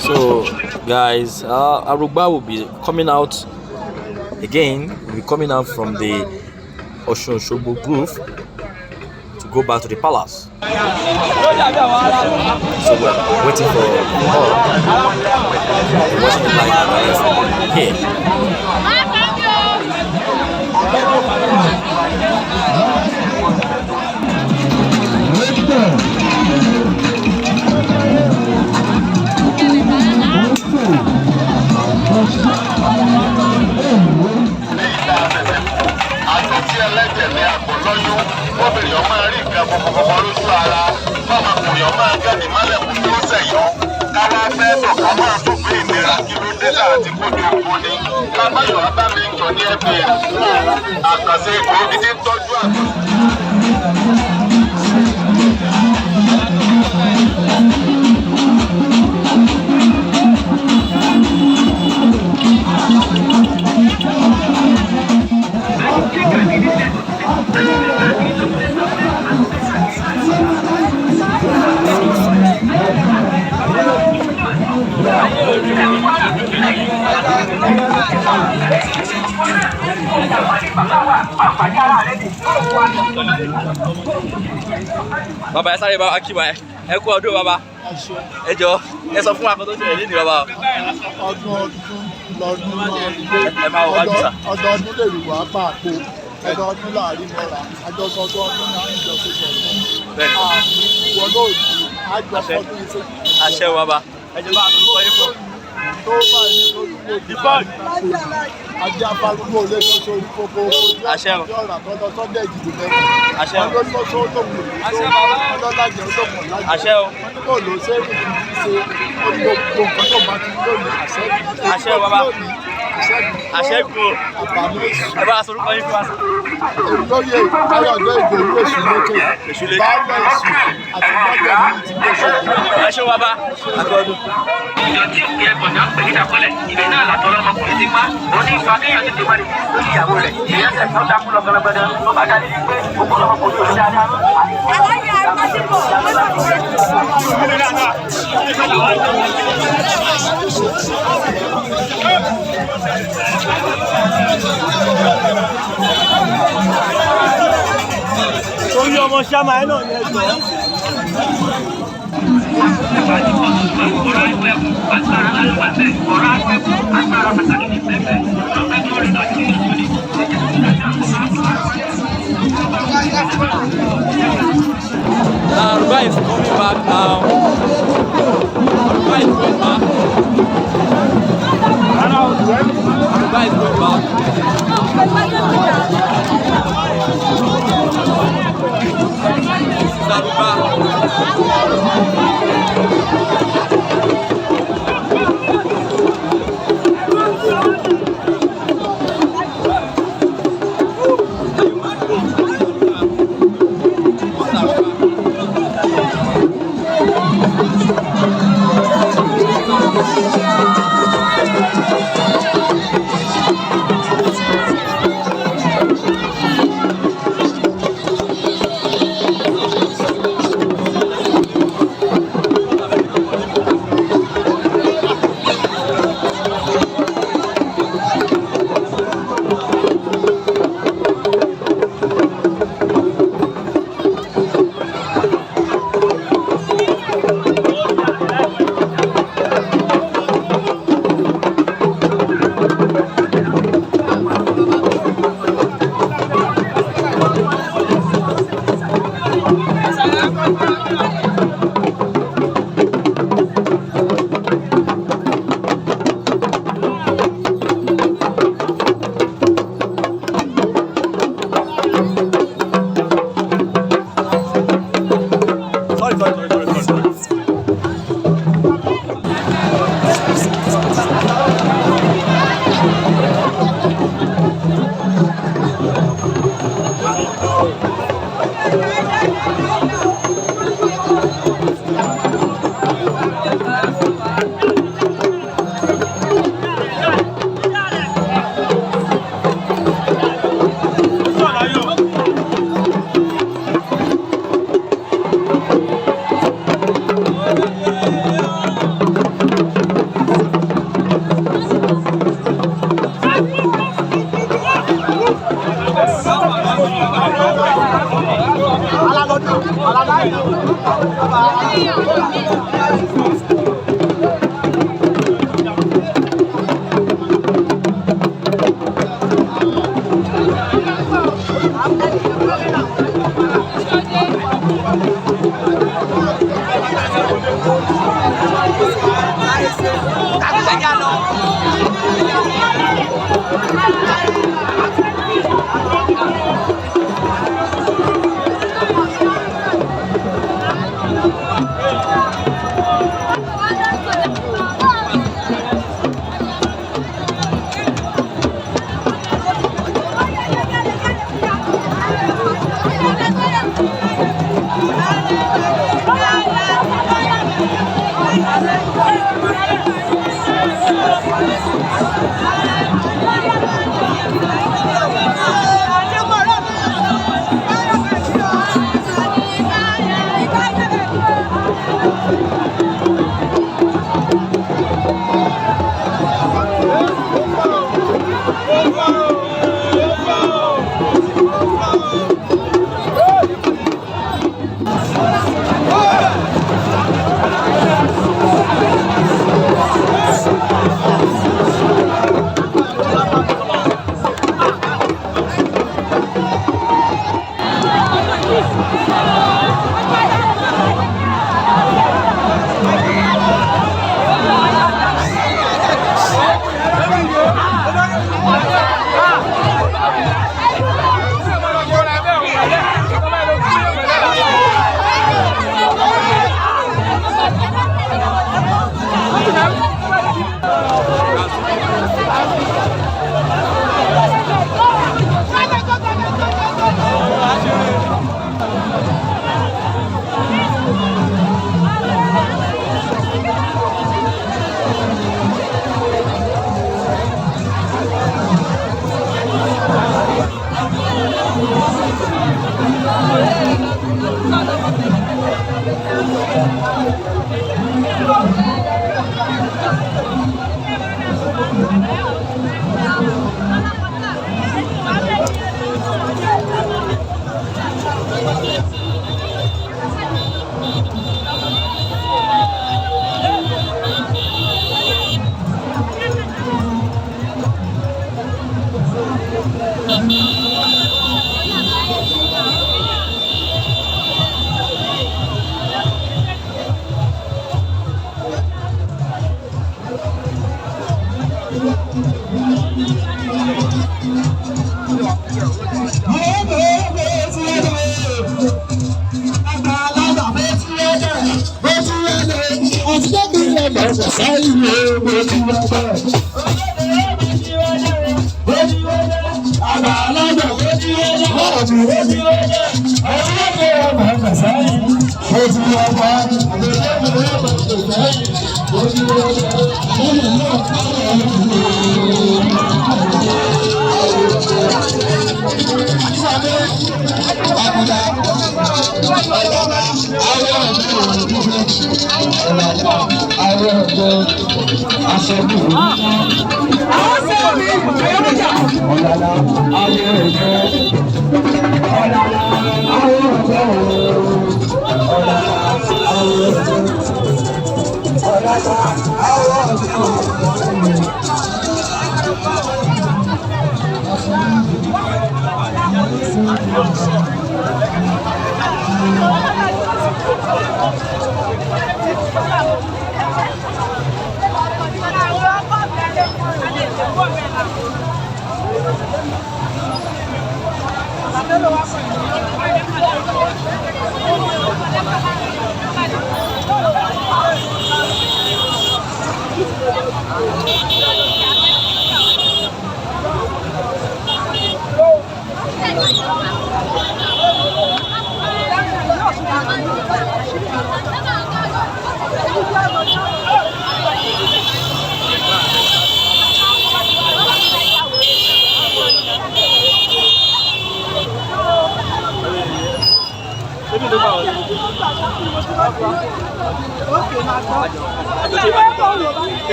So guys, Arugba will be coming out again. Will be coming out from the Osun Osogbo Grove to go back to the palace. So we're waiting for all. Watching the live here. Bàbá ẹ sáré bá wa kí wa ẹ kú ọdún bàbá ẹ jọ ẹ sọ fún wa kó tó ṣẹlẹ̀ nínú bàbá ọdún lọ́dún ẹ máa wọ wájú sà ọdọọdún lè rí wàá pààkó ọdọọdún láàrin mọ́ra àjọsọdún ọdún náà ń jọ sí ṣọ̀tún ìwọ lóòdì àjọsọdún ìṣe. àṣẹ o bàbá ẹ jẹ bá a tó kọ yín fún. tó bá ní lójúmọ́ ajé afárúgbó lé lọ́sọ orí kókó àṣẹ o ọ̀rọ̀ àtọ́jọ́ sọ́dẹ̀ ìdìbò mẹ́rin àṣẹ o ọlọ́sọ tó lòun ọlọ́lájẹ olóògùn lájẹ àṣẹ o kó ló ṣe é ṣe gbogbo nǹkan tó bá ti lónìí àṣẹ o bàbá àṣẹ kú o ẹ bá a sọ orúkọ yín fún wa. olóyè káyọ̀dé ìgbèrú èṣù lókè báwọn èṣù àti gbọ́dọ̀ ní ti gbèsè. ẹ ṣé bàbá àgbọ̀dún. ìjọ tí òkè ẹ̀kọ́jà ń pè ní ìdàkọ́lẹ̀ ibẹ̀ náà làtọ́ lọ́mọkùnrin ti pa ó ní ìfà kéèyàn tètè wá ní lórí ìyàwó rẹ̀ èèyàn tẹ̀ tó dákú lọ gbẹlẹgbẹdẹ tó bá jáde ní pé òkú lọ́mọkùnrin ò ní dáadáa. Orí ọmọ ṣáma ẹ náà ní ẹjọ́. Arugba is coming back now. Arugba is going back. Arugba is going back.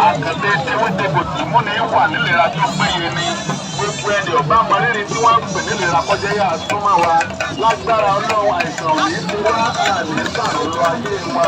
Àkàndé tewétegbò tí mú ní wà nílera tó péye ni gbogbo ẹni ọba mọrírì tí wọ́n ń pè nílera kọjá yà súnmọ́ wa lágbára Ọlọ́run àìsàn òní tí wọ́n á ní sàròlọ ayé wa.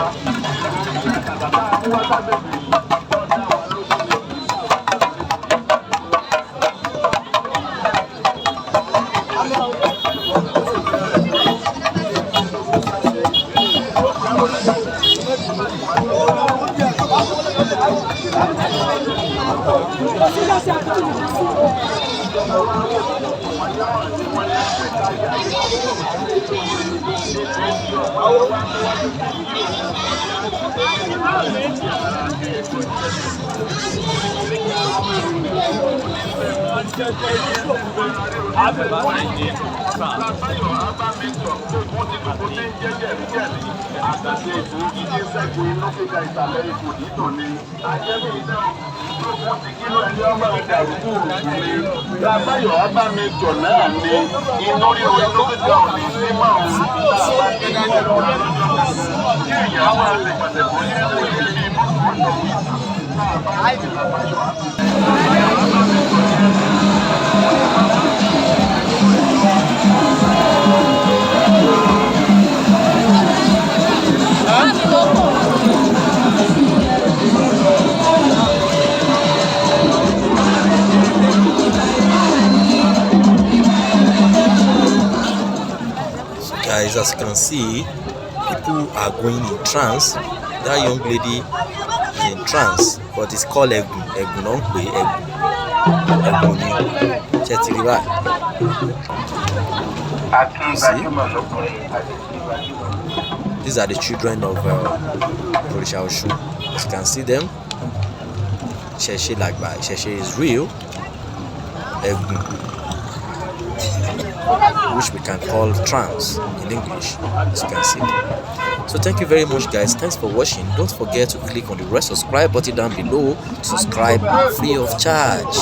Lábáyọ̀ ọba mi tọ̀ náà ni inú ríro inú kíkà ò ní sí máa ń bá kí ní ẹ̀rọ kí èèyàn máa lè pàṣẹ fún yín ní ilé ìbùsùn Guys, as you can see, people are going in trance. That young lady is in trance, but it's called Egun. Egun don't play Egun. See? These are the children of Orisha Osun. As you can see them, Sheshe Lagba. Sheshe is real. Egun, which we can call trance in English, as you can see. So thank you very much, guys. Thanks for watching. Don't forget to click on the red subscribe button down below to subscribe free of charge.